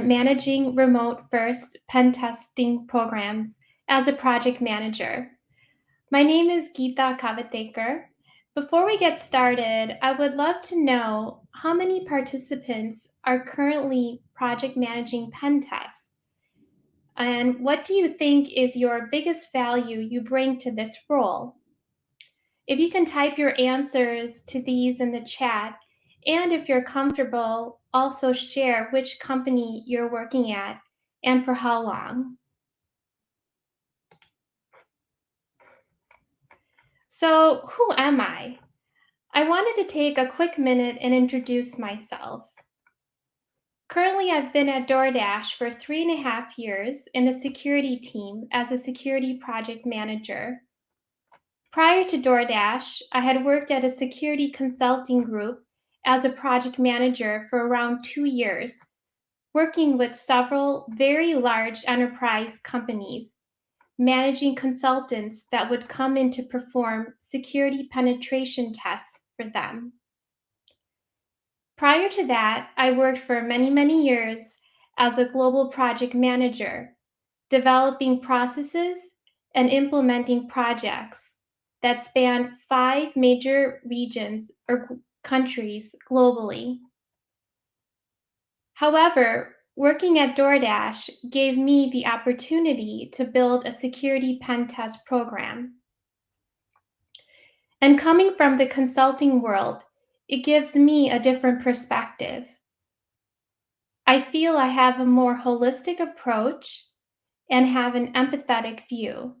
managing remote-first pen testing programs as a project manager. My name is Geeta Kavathekar. Before we get started, I would love to know how many participants are currently project managing pen tests? And what do you think is your biggest value you bring to this role? If you can type your answers to these in the chat, and if you're comfortable, also share which company you're working at and for how long. So, who am I? I wanted to take a quick minute and introduce myself. Currently, I've been at DoorDash for 3.5 years in the security team as a security project manager. Prior to DoorDash, I had worked at a security consulting group as a project manager for around 2 years, working with several very large enterprise companies, managing consultants that would come in to perform security penetration tests for them. Prior to that, I worked for many, many years as a global project manager, developing processes and implementing projects that span 5 major regions or countries globally. However, working at DoorDash gave me the opportunity to build a security pen test program. And coming from the consulting world, it gives me a different perspective. I feel I have a more holistic approach and have an empathetic view.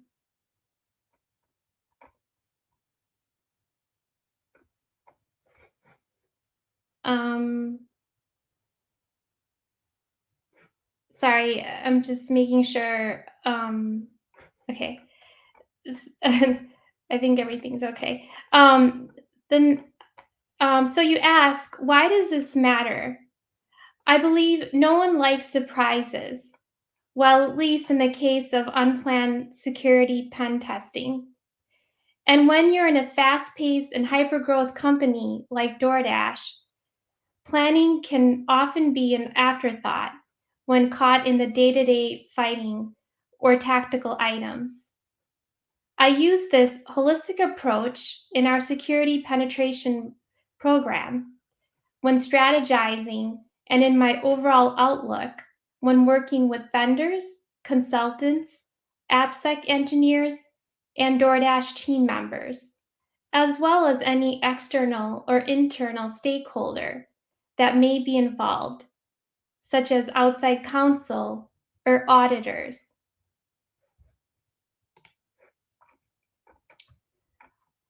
Sorry, I'm just making sure. Okay. I think everything's okay. So you ask, why does this matter? I believe no one likes surprises. Well, at least in the case of unplanned security pen testing. And when you're in a fast-paced and hyper-growth company like DoorDash, planning can often be an afterthought when caught in the day-to-day fighting or tactical items. I use this holistic approach in our security penetration program when strategizing and in my overall outlook when working with vendors, consultants, AppSec engineers, and DoorDash team members, as well as any external or internal stakeholder that may be involved, such as outside counsel or auditors.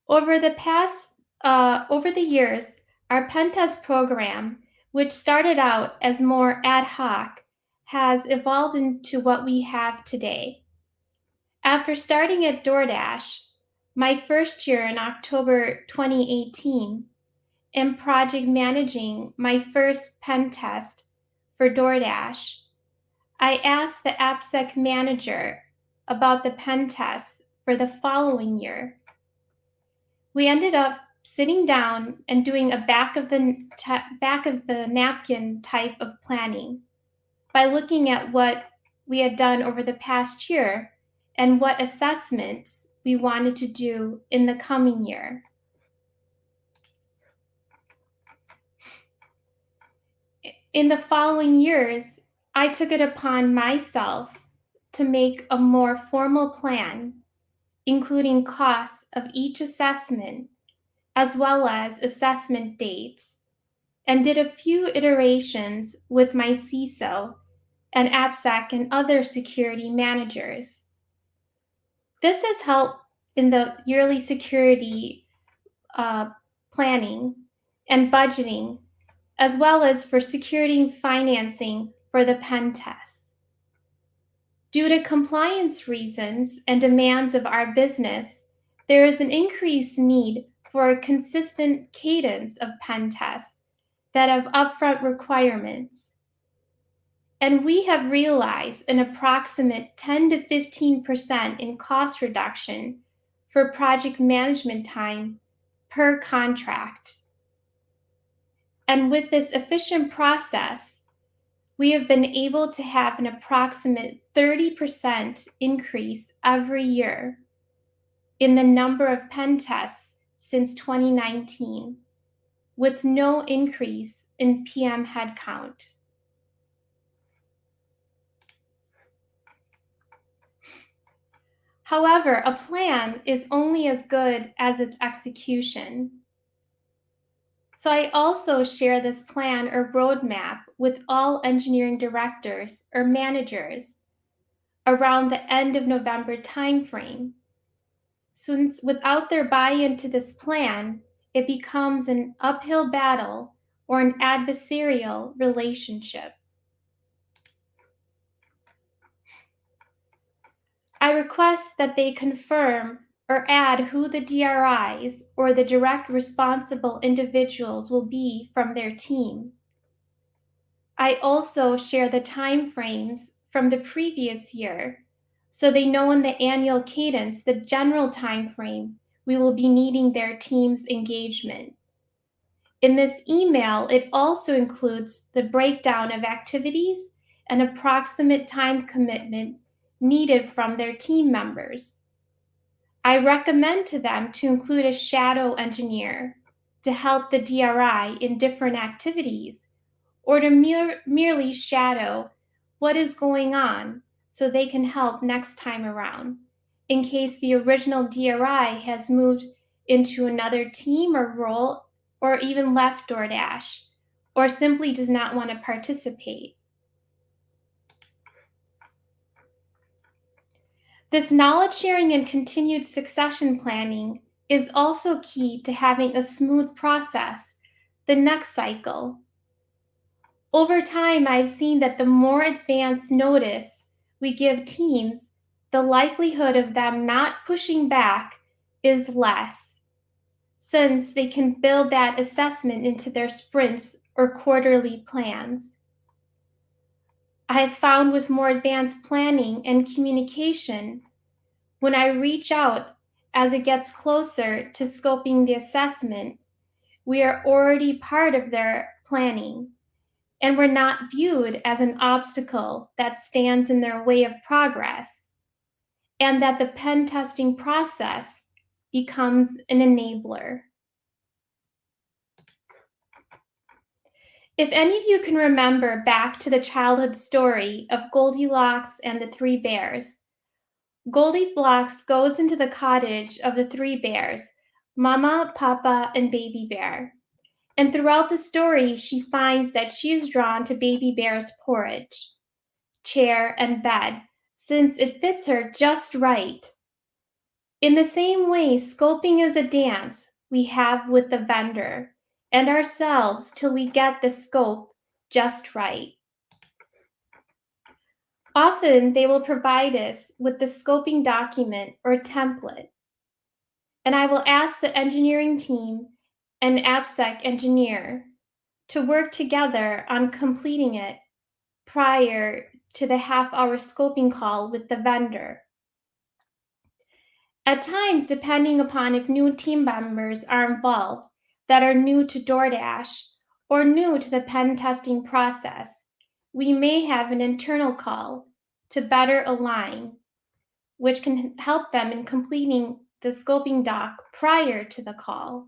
Over the years, our pen test program, which started out as more ad hoc, has evolved into what we have today. After starting at DoorDash, my first year in October 2018, and project managing my first pen test for DoorDash, I asked the AppSec manager about the pen tests for the following year. We ended up sitting down and doing a back of the napkin type of planning by looking at what we had done over the past year and what assessments we wanted to do in the coming year. In the following years, I took it upon myself to make a more formal plan, including costs of each assessment, as well as assessment dates, and did a few iterations with my CISO and AppSec and other security managers. This has helped in the yearly security planning and budgeting, as well as for security financing for the pen tests. Due to compliance reasons and demands of our business, there is an increased need for a consistent cadence of pen tests that have upfront requirements. And we have realized an approximate 10 to 15% in cost reduction for project management time per contract. And with this efficient process, we have been able to have an approximate 30% increase every year in the number of pen tests since 2019, with no increase in PM headcount. However, a plan is only as good as its execution. So I also share this plan or roadmap with all engineering directors or managers around the end of November timeframe. Since without their buy-in to this plan, it becomes an uphill battle or an adversarial relationship. I request that they confirm or add who the DRIs or the direct responsible individuals will be from their team. I also share the time frames from the previous year so they know in the annual cadence the general time frame we will be needing their team's engagement. In this email, it also includes the breakdown of activities and approximate time commitment needed from their team members. I recommend to them to include a shadow engineer to help the DRI in different activities, or to merely shadow what is going on so they can help next time around, in case the original DRI has moved into another team or role, or even left DoorDash, or simply does not want to participate. This knowledge sharing and continued succession planning is also key to having a smooth process the next cycle. Over time, I've seen that the more advanced notice we give teams, the likelihood of them not pushing back is less, since they can build that assessment into their sprints or quarterly plans. I have found with more advanced planning and communication, when I reach out as it gets closer to scoping the assessment, we are already part of their planning, and we're not viewed as an obstacle that stands in their way of progress, and that the pen testing process becomes an enabler. If any of you can remember back to the childhood story of Goldilocks and the three bears, Goldilocks goes into the cottage of the three bears, Mama, Papa, and Baby Bear. And throughout the story, she finds that she is drawn to Baby Bear's porridge, chair, and bed, since it fits her just right. In the same way, scoping is a dance we have with the vendor and ourselves till we get the scope just right. Often, they will provide us with the scoping document or template, and I will ask the engineering team and AppSec engineer to work together on completing it prior to the half-hour scoping call with the vendor. At times, depending upon if new team members are involved that are new to DoorDash or new to the pen testing process, we may have an internal call to better align, which can help them in completing the scoping doc prior to the call.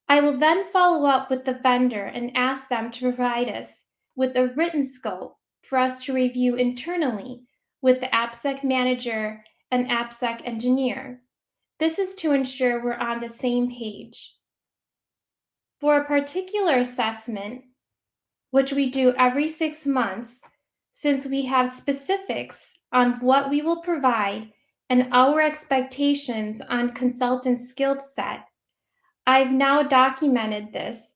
I will then follow up with the vendor and ask them to provide us with a written scope for us to review internally with the AppSec manager and AppSec engineer. This is to ensure we're on the same page. For a particular assessment, which we do every 6 months, since we have specifics on what we will provide and our expectations on consultant skill set, I've now documented this,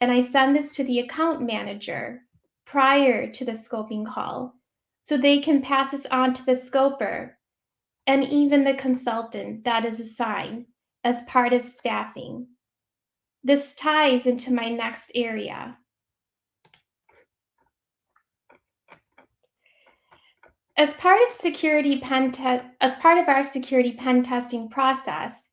and I send this to the account manager prior to the scoping call, so they can pass this on to the scoper and even the consultant that is assigned as part of staffing. This ties into my next area. As part of our security pen testing process,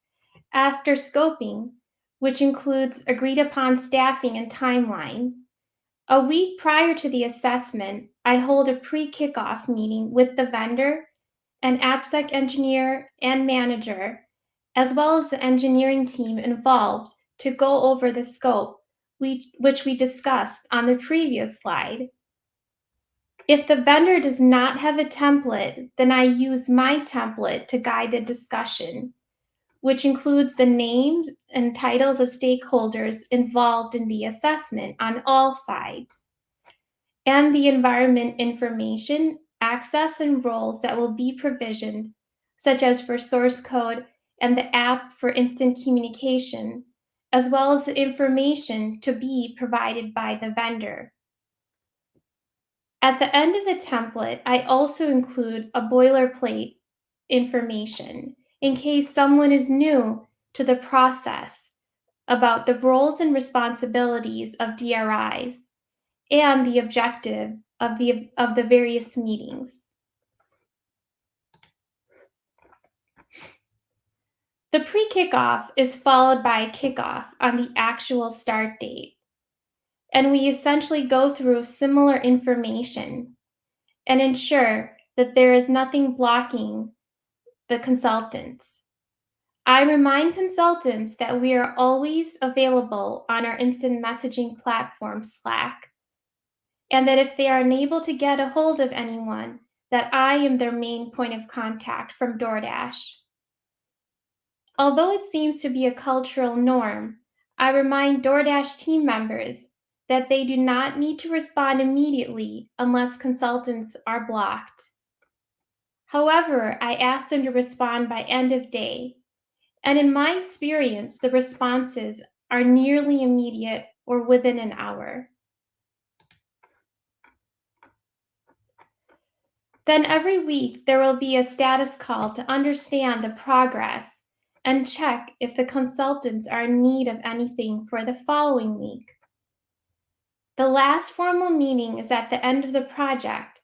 after scoping, which includes agreed upon staffing and timeline, A week prior to the assessment, I hold a pre-kickoff meeting with the vendor, an AppSec engineer and manager, as well as the engineering team involved to go over the scope, which we discussed on the previous slide. If the vendor does not have a template, then I use my template to guide the discussion, which includes the names and titles of stakeholders involved in the assessment on all sides, and the environment information, access, and roles that will be provisioned, such as for source code and the app for instant communication, as well as the information to be provided by the vendor. At the end of the template, I also include a boilerplate information in case someone is new to the process about the roles and responsibilities of DRIs and the objective of the various meetings. The pre-kickoff is followed by a kickoff on the actual start date, and we essentially go through similar information and ensure that there is nothing blocking the consultants. I remind consultants that we are always available on our instant messaging platform, Slack, and that if they are unable to get a hold of anyone, that I am their main point of contact from DoorDash. Although it seems to be a cultural norm, I remind DoorDash team members that they do not need to respond immediately unless consultants are blocked. However, I ask them to respond by end of day, and in my experience, the responses are nearly immediate or within an hour. Then every week, there will be a status call to understand the progress and check if the consultants are in need of anything for the following week. The last formal meeting is at the end of the project,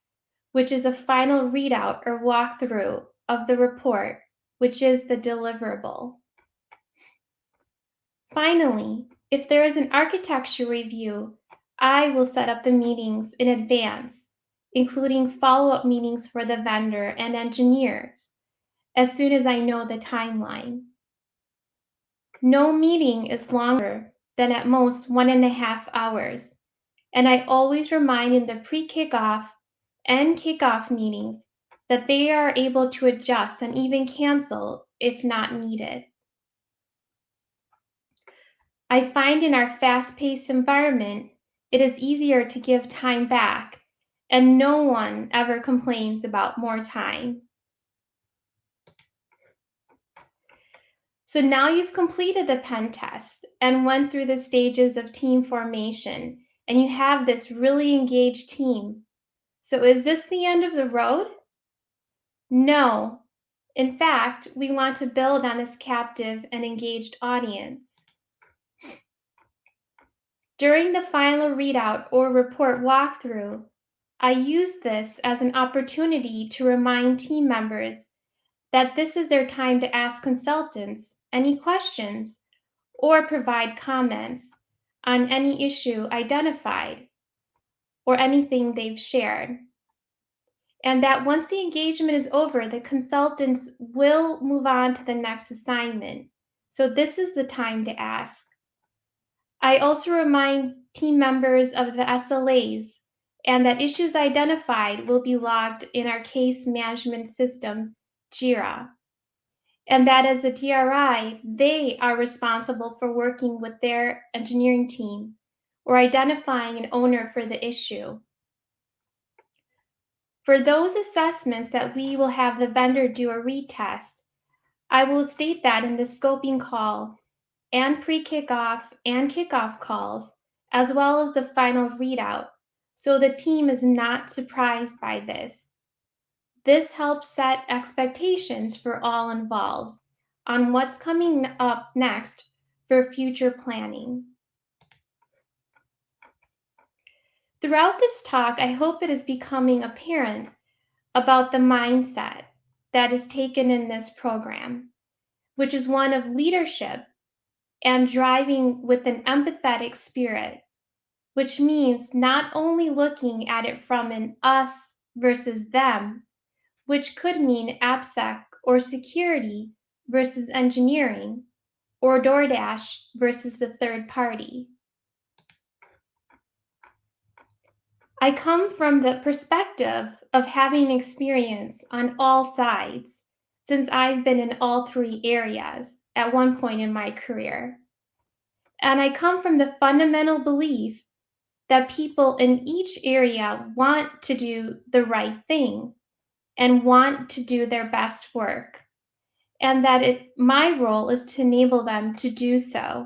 which is a final readout or walkthrough of the report, which is the deliverable. Finally, if there is an architecture review, I will set up the meetings in advance, including follow-up meetings for the vendor and engineers, as soon as I know the timeline. No meeting is longer than at most 1.5 hours, and I always remind in the pre-kickoff and kickoff meetings that they are able to adjust and even cancel if not needed. I find in our fast-paced environment, it is easier to give time back, and no one ever complains about more time. So now you've completed the pen test and went through the stages of team formation, and you have this really engaged team. So is this the end of the road? No. In fact, we want to build on this captive and engaged audience. During the final readout or report walkthrough, I use this as an opportunity to remind team members that this is their time to ask consultants any questions or provide comments on any issue identified or anything they've shared. And that once the engagement is over, the consultants will move on to the next assignment. So this is the time to ask. I also remind team members of the SLAs and that issues identified will be logged in our case management system, Jira, and that as a DRI, they are responsible for working with their engineering team or identifying an owner for the issue. For those assessments that we will have the vendor do a retest, I will state that in the scoping call and pre-kickoff and kickoff calls, as well as the final readout, so the team is not surprised by this. This helps set expectations for all involved on what's coming up next for future planning. Throughout this talk, I hope it is becoming apparent about the mindset that is taken in this program, which is one of leadership and driving with an empathetic spirit, which means not only looking at it from an us versus them, which could mean AppSec or security versus engineering, or DoorDash versus the third party. I come from the perspective of having experience on all sides, since I've been in all three areas at one point in my career. And I come from the fundamental belief that people in each area want to do the right thing and want to do their best work, and that my role is to enable them to do so.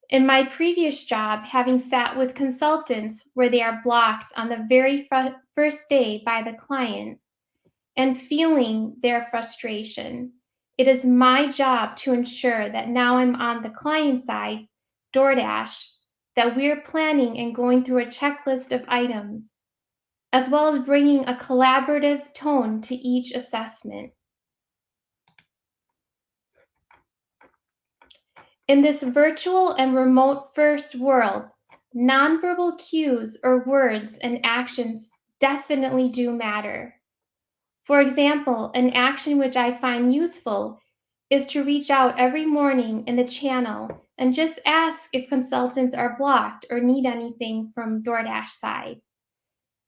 In my previous job, having sat with consultants where they are blocked on the very first day by the client and feeling their frustration, it is my job to ensure that now I'm on the client side, DoorDash, that we're planning and going through a checklist of items, as well as bringing a collaborative tone to each assessment. In this virtual and remote-first world, nonverbal cues or words and actions definitely do matter. For example, an action which I find useful is to reach out every morning in the channel and just ask if consultants are blocked or need anything from DoorDash side.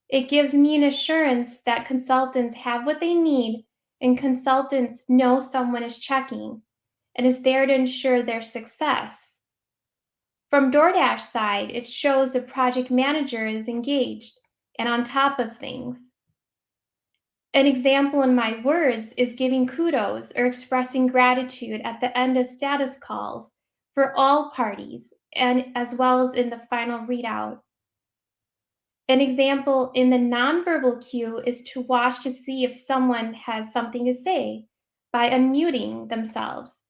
It gives me an assurance that consultants have what they need and consultants know someone is checking and is there to ensure their success. From DoorDash side, it shows the project manager is engaged and on top of things. An example in my words is giving kudos or expressing gratitude at the end of status calls for all parties and as well as in the final readout. An example in the nonverbal cue is to watch to see if someone has something to say by unmuting themselves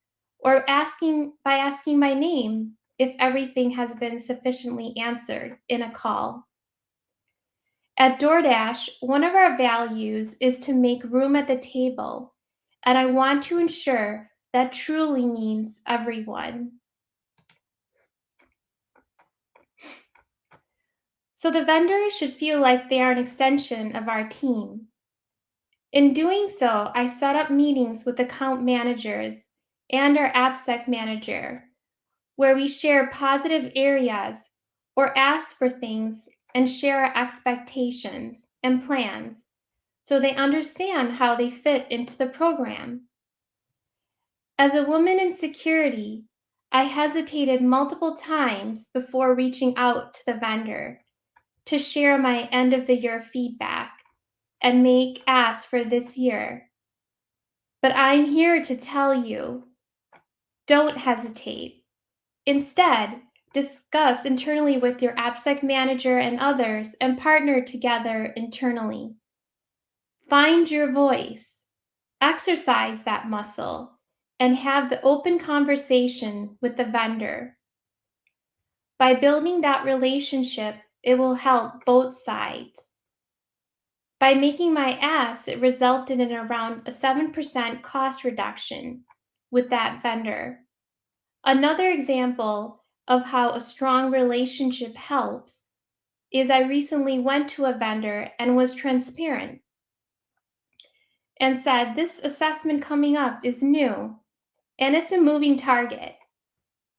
or asking my name if everything has been sufficiently answered in a call. At DoorDash, one of our values is to make room at the table, and I want to ensure that truly means everyone. So the vendors should feel like they are an extension of our team. In doing so, I set up meetings with account managers and our AppSec manager, where we share positive areas or ask for things and share our expectations and plans so they understand how they fit into the program. As a woman in security, I hesitated multiple times before reaching out to the vendor to share my end of the year feedback and make asks for this year. But I'm here to tell you, don't hesitate. Instead, discuss internally with your AppSec manager and others and partner together internally. Find your voice, exercise that muscle, and have the open conversation with the vendor. By building that relationship, it will help both sides. By making my ask, it resulted in around a 7% cost reduction with that vendor. Another example of how a strong relationship helps is I recently went to a vendor and was transparent and said, this assessment coming up is new and it's a moving target.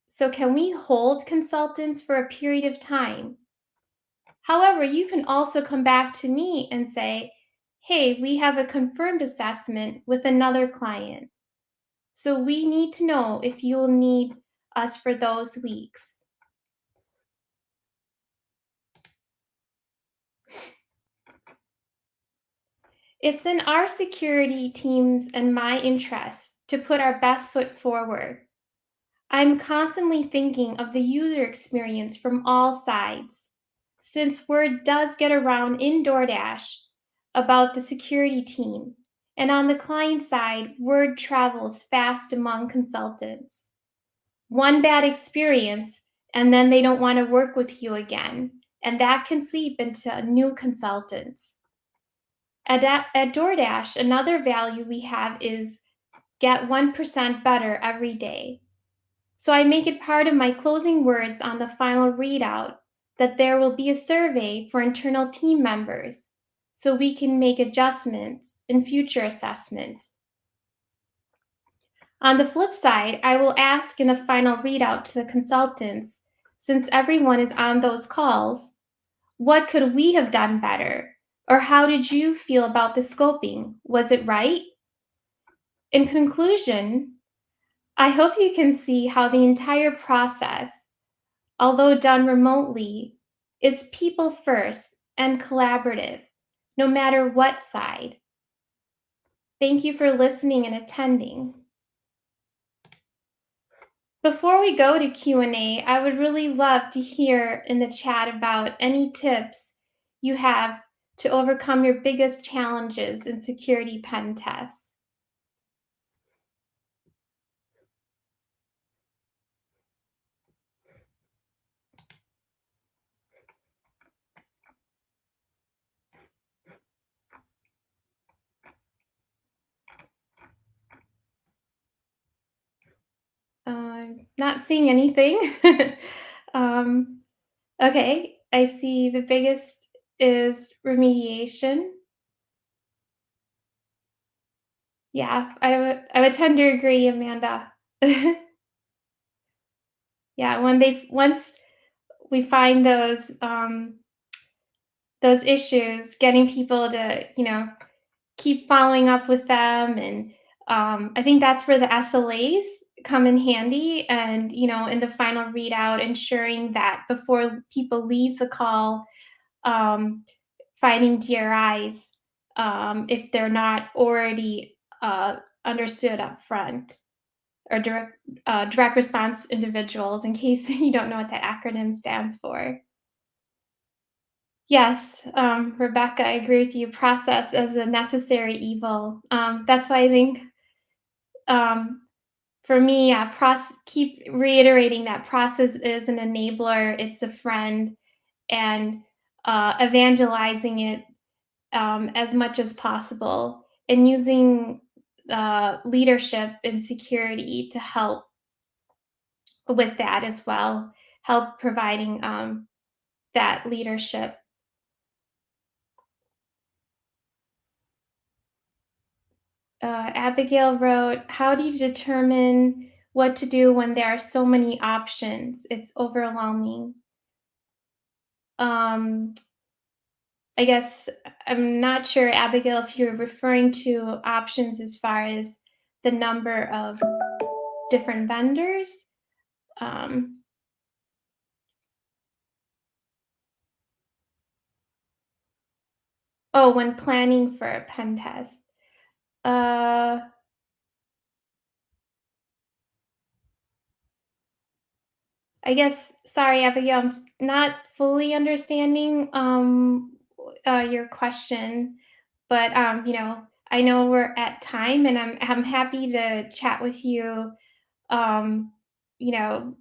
So can we hold consultants for a period of time? However, you can also come back to me and say, hey, we have a confirmed assessment with another client. So we need to know if you'll need us for those weeks. It's in our security teams and my interest to put our best foot forward. I'm constantly thinking of the user experience from all sides, since word does get around in DoorDash about the security team, and on the client side, word travels fast among consultants. One bad experience, and then they don't want to work with you again, and that can seep into new consultants. At DoorDash, another value we have is get 1% better every day. So I make it part of my closing words on the final readout that there will be a survey for internal team members so we can make adjustments in future assessments. On the flip side, I will ask in the final readout to the consultants, since everyone is on those calls, what could we have done better? Or how did you feel about the scoping? Was it right? In conclusion, I hope you can see how the entire process, although done remotely, is people first and collaborative, no matter what side. Thank you for listening and attending. Before we go to Q&A, I would really love to hear in the chat about any tips you have to overcome your biggest challenges in security pen tests. Not seeing anything. um, okay, I see the biggest is remediation. Yeah, I would tend to agree, Amanda. Yeah, once we find those issues, getting people to, keep following up with them, and I think that's where the SLAs come in handy, and, in the final readout, ensuring that before people leave the call, um, finding GRIs, if they're not already understood up front, or direct response individuals, in case you don't know what that acronym stands for. Yes, Rebecca, I agree with you. Process as a necessary evil. That's why I think, um, for me, keep reiterating that process is an enabler. It's a friend, and evangelizing it as much as possible, and using leadership and security to help with that as well. Help providing that leadership. Abigail wrote, "How do you determine what to do when there are so many options? It's overwhelming." Um, I guess I'm not sure, Abigail, if you're referring to options as far as the number of different vendors. Um, oh, when planning for a pen test. Uh, I guess, sorry, Abigail, I'm not fully understanding your question, but I know we're at time, and I'm happy to chat with you. Um, you know,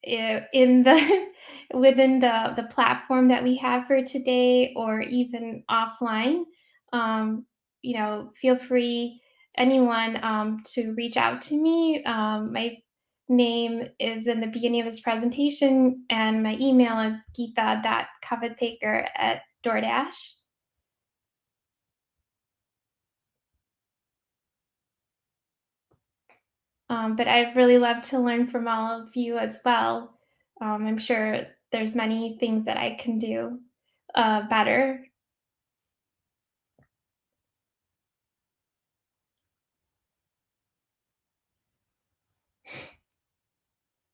in the within the platform that we have for today, or even offline. Um, feel free, anyone, to reach out to me. My name is in the beginning of this presentation, and my email is geeta.kavathekar at DoorDash. But I'd really love to learn from all of you as well. I'm sure there's many things that I can do better